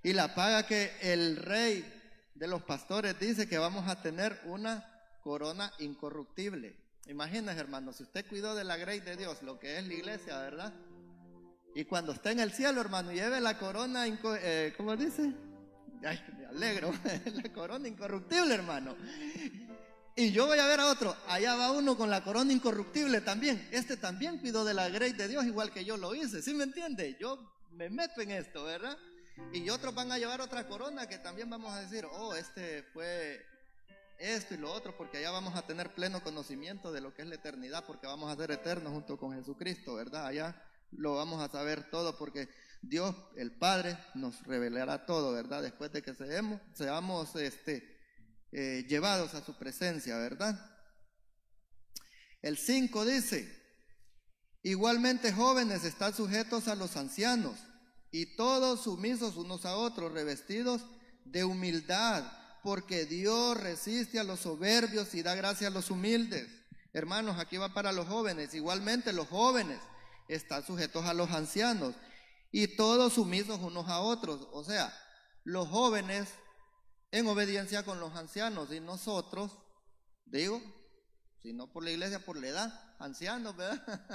Y la paga que el rey de los pastores dice que vamos a tener una corona incorruptible. Imagínese, hermano, si usted cuidó de la grey de Dios, lo que es la iglesia, ¿verdad? Y cuando esté en el cielo, hermano, lleve la corona, ¿cómo dice? Ay, me alegro, la corona incorruptible, hermano. Y yo voy a ver a otro, allá va uno con la corona incorruptible también. Este también cuidó de la grey de Dios igual que yo lo hice, ¿sí me entiende? Yo me meto en esto, ¿verdad? Y otros van a llevar otra corona que también vamos a decir, oh, este fue esto y lo otro, porque allá vamos a tener pleno conocimiento de lo que es la eternidad, porque vamos a ser eternos junto con Jesucristo, ¿verdad? Allá lo vamos a saber todo, porque Dios, el Padre, nos revelará todo, ¿verdad? Después de que seamos llevados a su presencia, ¿verdad? El 5 dice, igualmente jóvenes, están sujetos a los ancianos, y todos sumisos unos a otros, revestidos de humildad, porque Dios resiste a los soberbios y da gracia a los humildes. Hermanos, aquí va para los jóvenes. Igualmente los jóvenes están sujetos a los ancianos y todos sumisos unos a otros. O sea, los jóvenes en obediencia con los ancianos y nosotros, digo, si no por la iglesia, por la edad, ancianos, ¿verdad?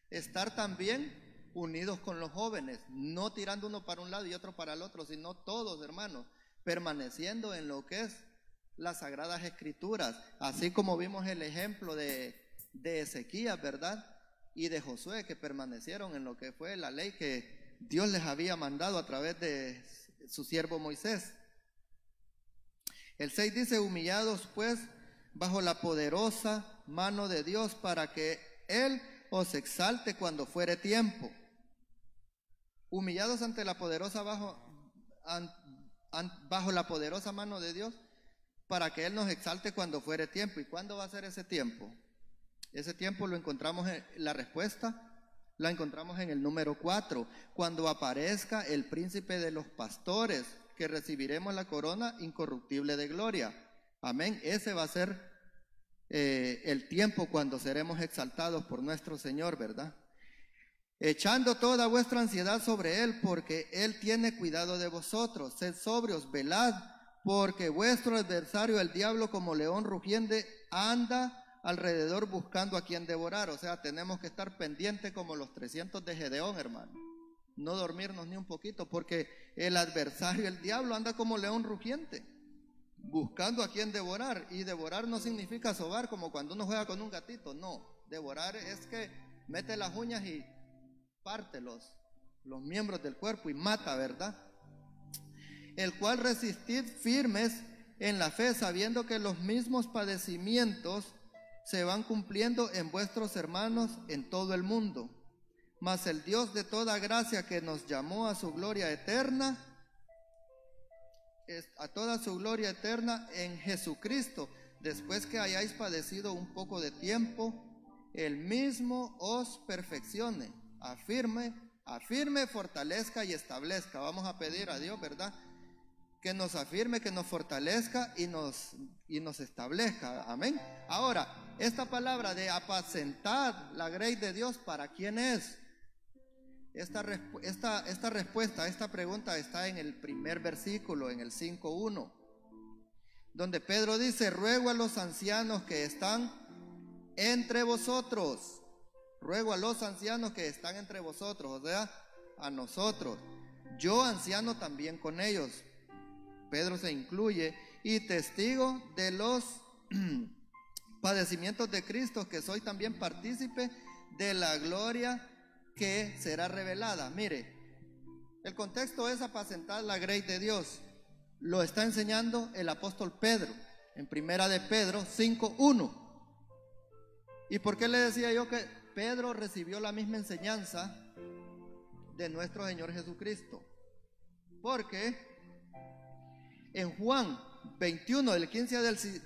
Estar también unidos con los jóvenes, no tirando uno para un lado y otro para el otro, sino todos, hermanos, permaneciendo en lo que es las Sagradas Escrituras, así como vimos el ejemplo de Ezequías, ¿verdad? Y de Josué, que permanecieron en lo que fue la ley que Dios les había mandado a través de su siervo Moisés. El 6 dice, humillados pues bajo la poderosa mano de Dios, para que Él os exalte cuando fuere tiempo. Humillados ante la poderosa bajo la poderosa mano de Dios, para que Él nos exalte cuando fuere tiempo. ¿Y cuándo va a ser ese tiempo? Ese tiempo lo encontramos la respuesta la encontramos en el número 4, cuando aparezca el príncipe de los pastores, que recibiremos la corona incorruptible de gloria. Amén. Ese va a ser el tiempo cuando seremos exaltados por nuestro Señor, ¿verdad? Echando toda vuestra ansiedad sobre Él, porque Él tiene cuidado de vosotros. Sed sobrios, velad, porque vuestro adversario, el diablo, como león rugiente, anda alrededor buscando a quien devorar. O sea, tenemos que estar pendientes como los 300 de Gedeón, hermano. No dormirnos ni un poquito, porque el adversario, el diablo, anda como león rugiente, buscando a quien devorar. Y devorar no significa sobar como cuando uno juega con un gatito. No, devorar es que mete las uñas y parte los miembros del cuerpo y mata, ¿verdad? El cual resistid firmes en la fe, sabiendo que los mismos padecimientos se van cumpliendo en vuestros hermanos en todo el mundo. Mas el Dios de toda gracia, que nos llamó a su gloria eterna, a toda su gloria eterna en Jesucristo, después que hayáis padecido un poco de tiempo, el mismo os perfeccione, afirme, fortalezca y establezca. Vamos a pedir a Dios, ¿verdad?, que nos afirme, que nos fortalezca y nos establezca. Amén. Ahora, esta palabra de apacentar la grey de Dios, ¿para quién es? Esta respuesta a esta pregunta está en el primer versículo, en el 5:1, donde Pedro dice: ruego a los ancianos que están entre vosotros. Ruego a los ancianos que están entre vosotros, o sea, a nosotros. Yo anciano también con ellos. Pedro se incluye, y testigo de los padecimientos de Cristo, que soy también partícipe de la gloria que será revelada. Mire, el contexto es apacentar la grey de Dios. Lo está enseñando el apóstol Pedro en primera de Pedro 5:1. ¿Y por qué le decía yo que Pedro recibió la misma enseñanza de nuestro Señor Jesucristo? Porque en Juan 21, del 15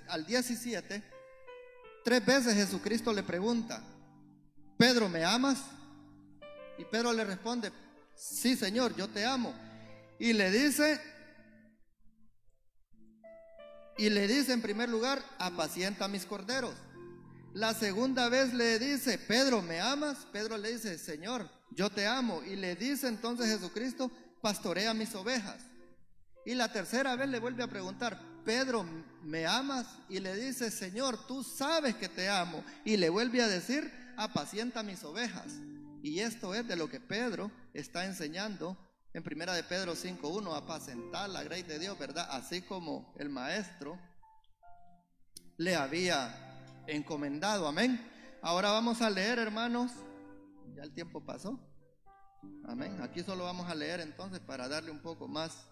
al 17, 3 veces Jesucristo le pregunta: Pedro, ¿me amas? Y Pedro le responde: sí, Señor, yo te amo. Y le dice en primer lugar: apacienta mis corderos. La segunda vez le dice: Pedro, ¿me amas? Pedro le dice: Señor, yo te amo. Y le dice entonces Jesucristo: pastorea mis ovejas. Y la tercera vez le vuelve a preguntar: Pedro, ¿me amas? Y le dice: Señor, tú sabes que te amo. Y le vuelve a decir: apacienta mis ovejas. Y esto es de lo que Pedro está enseñando en primera de Pedro 5:1, apacentar la grey de Dios, ¿verdad? Así como el maestro le había encomendado. Amén. Ahora vamos a leer, hermanos. Ya el tiempo pasó. Amén. Aquí solo vamos a leer entonces para darle un poco más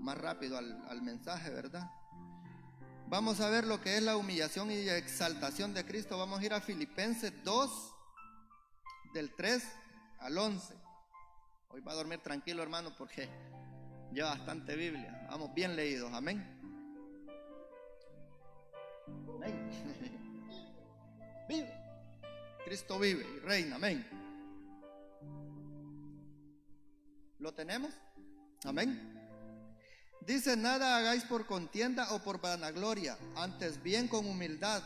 más rápido al mensaje, ¿verdad? Vamos a ver lo que es la humillación y exaltación de Cristo. Vamos a ir a Filipenses 2, del 3 al 11. Hoy va a dormir tranquilo, hermano, porque lleva bastante Biblia. Vamos bien leídos. Amén. Amén. Vive. Cristo vive y reina. Amén. ¿Lo tenemos? Amén. Dice: nada hagáis por contienda o por vanagloria, antes bien con humildad,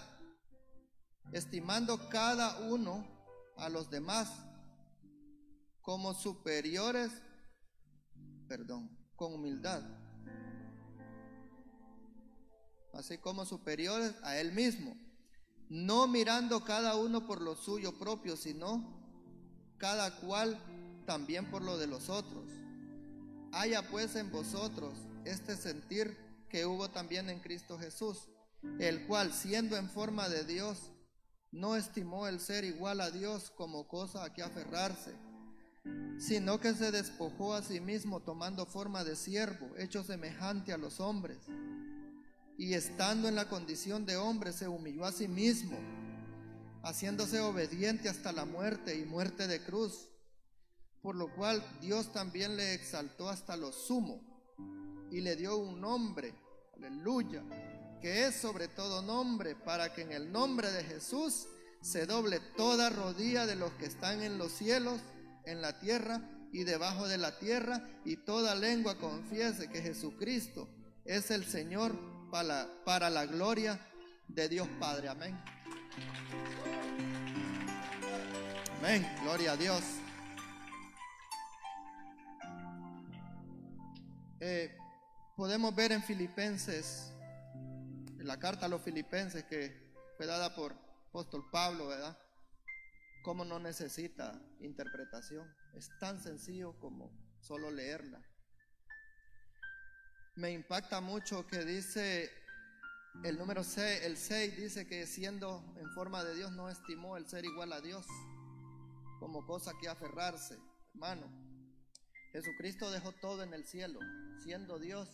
estimando cada uno a los demás como superiores, con humildad, así como superiores a él mismo, no mirando cada uno por lo suyo propio, sino cada cual también por lo de los otros. Haya pues en vosotros este sentir que hubo también en Cristo Jesús, el cual, siendo en forma de Dios, no estimó el ser igual a Dios como cosa a que aferrarse, sino que se despojó a sí mismo, tomando forma de siervo, hecho semejante a los hombres, y estando en la condición de hombre, se humilló a sí mismo, haciéndose obediente hasta la muerte, y muerte de cruz, por lo cual Dios también le exaltó hasta lo sumo y le dio un nombre, aleluya, que es sobre todo nombre, para que en el nombre de Jesús se doble toda rodilla de los que están en los cielos, en la tierra y debajo de la tierra, y toda lengua confiese que Jesucristo es el Señor, para la gloria de Dios Padre. Amén. Amén. Gloria a Dios. Podemos ver en Filipenses, en la carta a los Filipenses que fue dada por apóstol Pablo, ¿verdad? Cómo no necesita interpretación. Es tan sencillo como solo leerla. Me impacta mucho que dice el número 6, el 6 dice que siendo en forma de Dios no estimó el ser igual a Dios como cosa que aferrarse. Hermano, Jesucristo dejó todo en el cielo. Siendo Dios,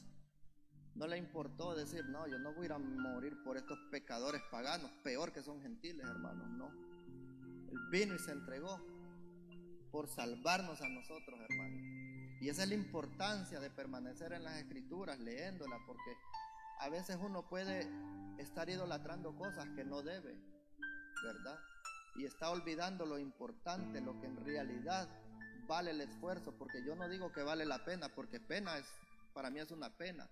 no le importó decir: no, yo no voy a ir a morir por estos pecadores paganos, peor que son gentiles, hermanos. No, Él vino y se entregó por salvarnos a nosotros, hermanos. Y esa es la importancia de permanecer en las Escrituras, leyéndolas, porque a veces uno puede estar idolatrando cosas que no debe, ¿verdad? Y está olvidando lo importante, lo que en realidad vale el esfuerzo, porque yo no digo que vale la pena, porque pena es, para mí es una pena,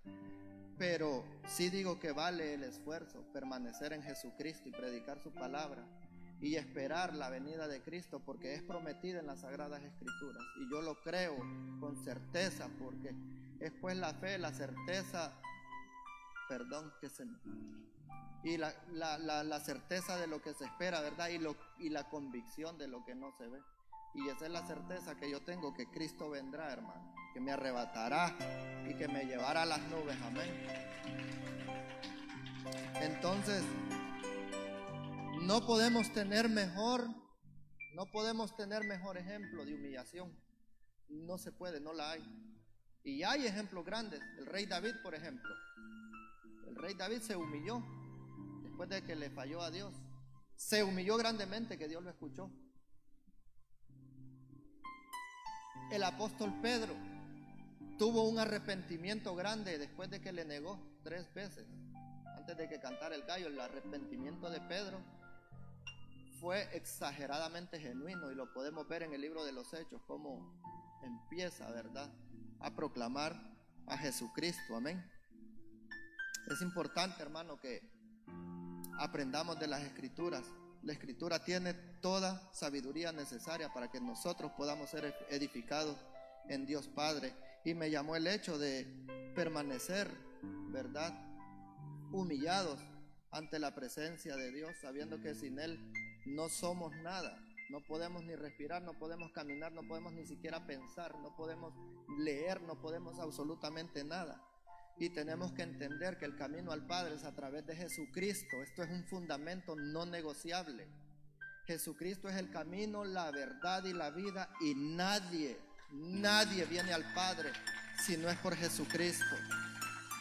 pero sí digo que vale el esfuerzo, permanecer en Jesucristo y predicar su palabra y esperar la venida de Cristo, porque es prometida en las Sagradas Escrituras, y yo lo creo con certeza, porque es pues la fe, la certeza, y la certeza de lo que se espera, ¿verdad? Y la convicción de lo que no se ve. Y esa es la certeza que yo tengo, que Cristo vendrá, hermano, que me arrebatará y que me llevará a las nubes. Amén. Entonces, no podemos tener mejor ejemplo de humillación. No se puede, no la hay. Y hay ejemplos grandes. El rey David, por ejemplo. El rey David se humilló después de que le falló a Dios. Se humilló grandemente, que Dios lo escuchó. El apóstol Pedro tuvo un arrepentimiento grande después de que le negó 3 veces. Antes de que cantara el gallo, el arrepentimiento de Pedro fue exageradamente genuino, y lo podemos ver en el libro de los Hechos, cómo empieza, ¿verdad?, a proclamar a Jesucristo. Amén. Es importante, hermano, que aprendamos de las Escrituras. La Escritura tiene toda sabiduría necesaria para que nosotros podamos ser edificados en Dios Padre. Y me llamó el hecho de permanecer, ¿verdad?, humillados ante la presencia de Dios, sabiendo que sin Él no somos nada. No podemos ni respirar, no podemos caminar, no podemos ni siquiera pensar, no podemos leer, no podemos absolutamente nada. Y tenemos que entender que el camino al Padre es a través de Jesucristo. Esto es un fundamento no negociable. Jesucristo es el camino, la verdad y la vida, y nadie viene al Padre si no es por Jesucristo.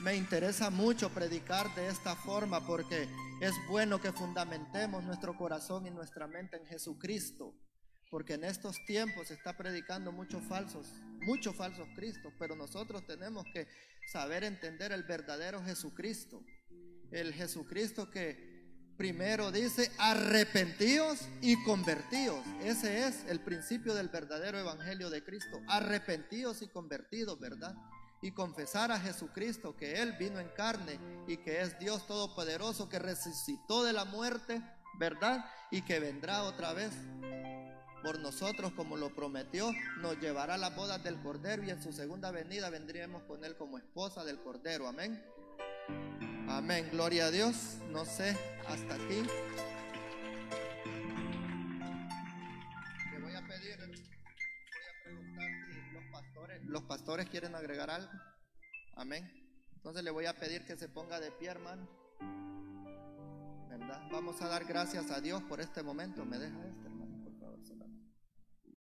Me interesa mucho predicar de esta forma porque es bueno que fundamentemos nuestro corazón y nuestra mente en Jesucristo, porque en estos tiempos se está predicando muchos falsos cristos, pero nosotros tenemos que saber entender el verdadero Jesucristo, el Jesucristo que primero dice arrepentíos y convertíos. Ese es el principio del verdadero evangelio de Cristo, arrepentíos y convertidos, ¿verdad? Y confesar a Jesucristo, que Él vino en carne y que es Dios todopoderoso, que resucitó de la muerte, ¿verdad? Y que vendrá otra vez por nosotros como lo prometió, nos llevará a las bodas del Cordero, y en su segunda venida vendríamos con Él como esposa del Cordero. Amén. Amén, gloria a Dios. No sé, hasta aquí. Le voy a preguntar si los pastores quieren agregar algo. Amén. Entonces le voy a pedir que se ponga de pie, hermano, ¿verdad? Vamos a dar gracias a Dios por este momento. ¿Me deja hermano, por favor?